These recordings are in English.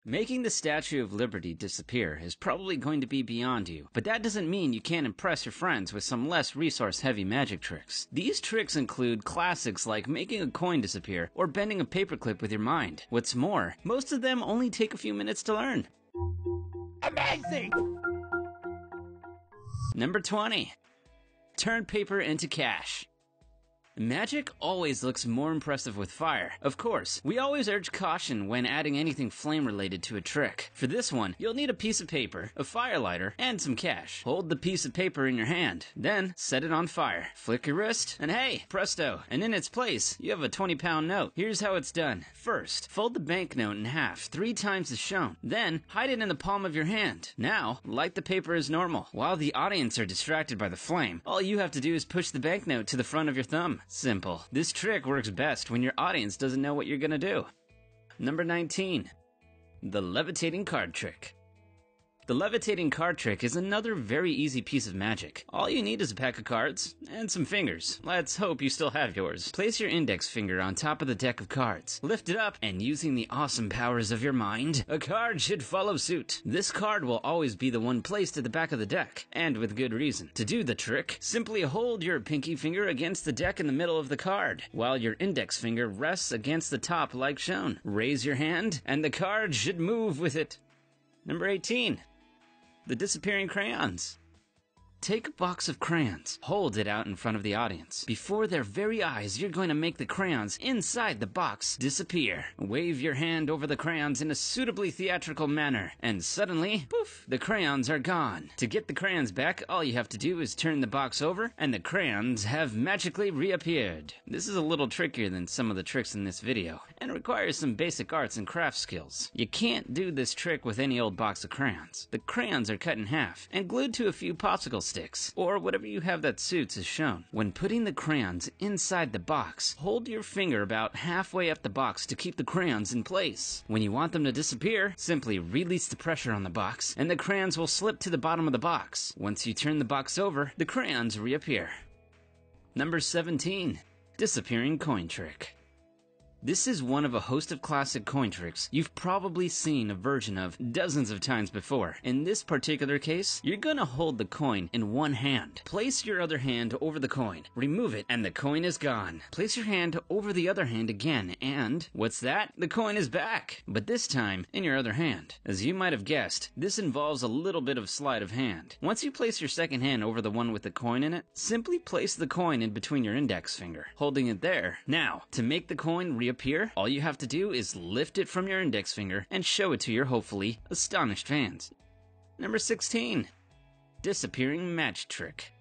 Making the Statue of Liberty disappear is probably going to be beyond you, but that doesn't mean you can't impress your friends with some less resource-heavy magic tricks. These tricks include classics like making a coin disappear or bending a paperclip with your mind. What's more, most of them only take a few minutes to learn. Amazing! Number 20. Turn paper into cash. Magic always looks more impressive with fire. Of course, we always urge caution when adding anything flame-related to a trick. For this one, you'll need a piece of paper, a fire lighter, and some cash. Hold the piece of paper in your hand, then set it on fire. Flick your wrist, and hey, presto, and in its place, you have a 20-pound note. Here's how it's done. First, fold the banknote in half 3 times as shown. Then, hide it in the palm of your hand. Now, light the paper as normal. While the audience are distracted by the flame, all you have to do is push the banknote to the front of your thumb. Simple. This trick works best when your audience doesn't know what you're gonna do. Number 19. The levitating card trick. The levitating card trick is another very easy piece of magic. All you need is a pack of cards and some fingers. Let's hope you still have yours. Place your index finger on top of the deck of cards. Lift it up, and using the awesome powers of your mind, a card should follow suit. This card will always be the one placed at the back of the deck, and with good reason. To do the trick, simply hold your pinky finger against the deck in the middle of the card, while your index finger rests against the top like shown. Raise your hand, and the card should move with it. Number 18. The disappearing crayons. Take a box of crayons, hold it out in front of the audience. Before their very eyes, you're going to make the crayons inside the box disappear. Wave your hand over the crayons in a suitably theatrical manner, and suddenly, poof, the crayons are gone. To get the crayons back, all you have to do is turn the box over, and the crayons have magically reappeared. This is a little trickier than some of the tricks in this video, and requires some basic arts and crafts skills. You can't do this trick with any old box of crayons. The crayons are cut in half, and glued to a few popsicle sticks, or whatever you have that suits as shown. When putting the crayons inside the box, hold your finger about halfway up the box to keep the crayons in place. When you want them to disappear, simply release the pressure on the box, and the crayons will slip to the bottom of the box. Once you turn the box over, the crayons reappear. Number 17. Disappearing coin trick. This is one of a host of classic coin tricks you've probably seen a version of dozens of times before. In this particular case, you're gonna hold the coin in one hand. Place your other hand over the coin, remove it, and the coin is gone. Place your hand over the other hand again, and what's that? The coin is back, but this time in your other hand. As you might have guessed, this involves a little bit of sleight of hand. Once you place your second hand over the one with the coin in it, simply place the coin in between your index finger, holding it there. Now, to make the coin reappear, all you have to do is lift it from your index finger and show it to your hopefully astonished fans. Number 16. Disappearing match trick.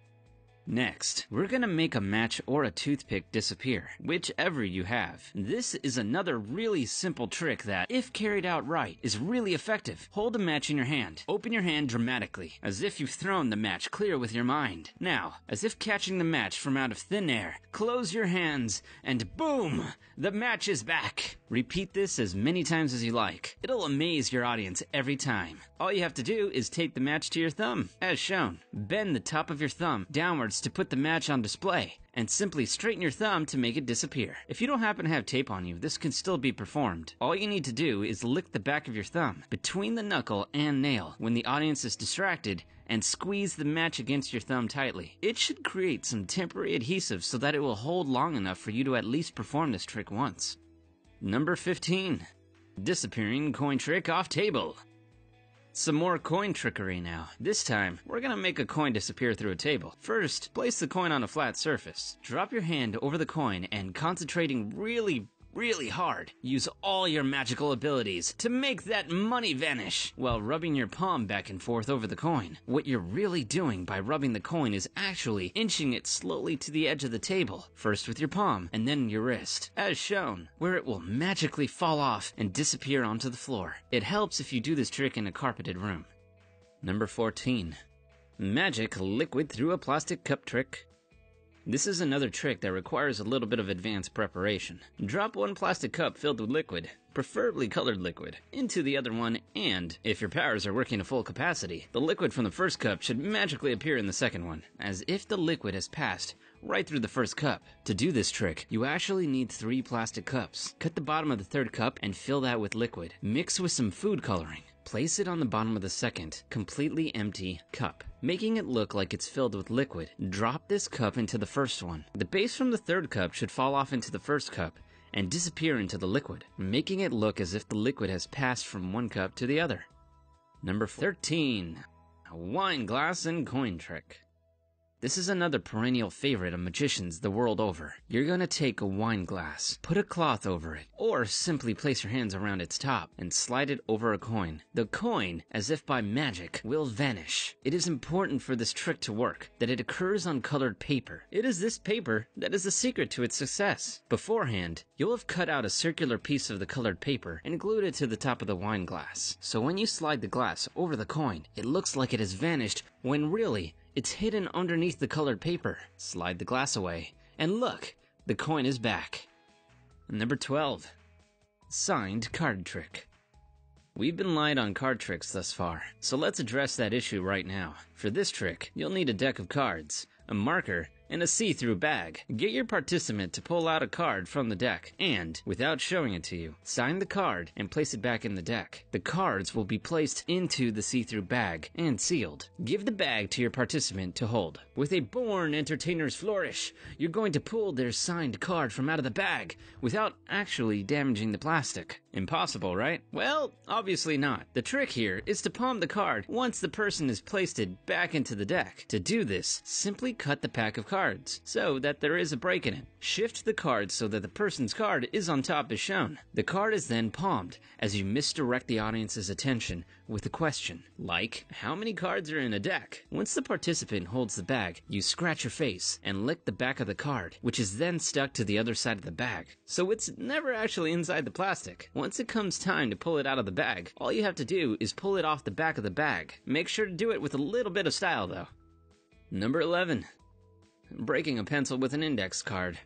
Next, we're gonna make a match or a toothpick disappear, whichever you have. This is another really simple trick that, if carried out right, is really effective. Hold a match in your hand. Open your hand dramatically, as if you've thrown the match clear with your mind. Now, as if catching the match from out of thin air, close your hands, and boom! The match is back! Repeat this as many times as you like. It'll amaze your audience every time. All you have to do is take the match to your thumb, as shown. Bend the top of your thumb downwards to put the match on display, and simply straighten your thumb to make it disappear. If you don't happen to have tape on you, this can still be performed. All you need to do is lick the back of your thumb between the knuckle and nail when the audience is distracted, and squeeze the match against your thumb tightly. It should create some temporary adhesive so that it will hold long enough for you to at least perform this trick once. Number 15. Disappearing coin trick off table. Some more coin trickery now. This time, we're gonna make a coin disappear through a table. First, place the coin on a flat surface. Drop your hand over the coin and, concentrating really hard, use all your magical abilities to make that money vanish while rubbing your palm back and forth over the coin. What you're really doing by rubbing the coin is actually inching it slowly to the edge of the table, first with your palm and then your wrist, as shown, where it will magically fall off and disappear onto the floor. It helps if you do this trick in a carpeted room. Number 14. Magic liquid through a plastic cup trick. This is another trick that requires a little bit of advanced preparation. Drop one plastic cup filled with liquid, preferably colored liquid, into the other one, and if your powers are working to full capacity, the liquid from the first cup should magically appear in the second one, as if the liquid has passed right through the first cup. To do this trick, you actually need 3 plastic cups. Cut the bottom of the third cup and fill that with liquid. Mix with some food coloring. Place it on the bottom of the second, completely empty cup, making it look like it's filled with liquid. Drop this cup into the first one. The base from the third cup should fall off into the first cup and disappear into the liquid, making it look as if the liquid has passed from one cup to the other. Number 13. A wine glass and coin trick. This is another perennial favorite of magicians the world over. You're gonna take a wine glass, put a cloth over it, or simply place your hands around its top and slide it over a coin. The coin, as if by magic, will vanish. It is important for this trick to work that it occurs on colored paper. It is this paper that is the secret to its success. Beforehand, you'll have cut out a circular piece of the colored paper and glued it to the top of the wine glass. So when you slide the glass over the coin, it looks like it has vanished when really, it's hidden underneath the colored paper. Slide the glass away, and look, the coin is back. Number 12. Signed card trick. We've been light on card tricks thus far, so let's address that issue right now. For this trick, you'll need a deck of cards, a marker, and a see-through bag. Get your participant to pull out a card from the deck and, without showing it to you, sign the card and place it back in the deck. The cards will be placed into the see-through bag and sealed. Give the bag to your participant to hold. With a born entertainer's flourish, you're going to pull their signed card from out of the bag without actually damaging the plastic. Impossible, right? Well, obviously not. The trick here is to palm the card once the person has placed it back into the deck. To do this, simply cut the pack of cards so that there is a break in it. Shift the card so that the person's card is on top as shown. The card is then palmed as you misdirect the audience's attention with a question, like, how many cards are in a deck? Once the participant holds the bag, you scratch your face and lick the back of the card, which is then stuck to the other side of the bag. So it's never actually inside the plastic. Once it comes time to pull it out of the bag, all you have to do is pull it off the back of the bag. Make sure to do it with a little bit of style though. Number 11. Breaking a pencil with an index card.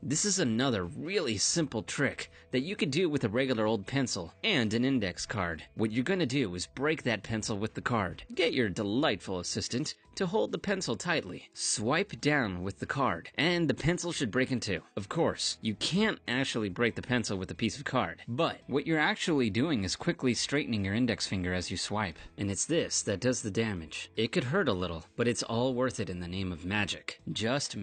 This is another really simple trick that you could do with a regular old pencil and an index card. What you're gonna do is break that pencil with the card. Get your delightful assistant to hold the pencil tightly. Swipe down with the card, and the pencil should break in two. Of course, you can't actually break the pencil with a piece of card, but what you're actually doing is quickly straightening your index finger as you swipe. And it's this that does the damage. It could hurt a little, but it's all worth it in the name of magic. Just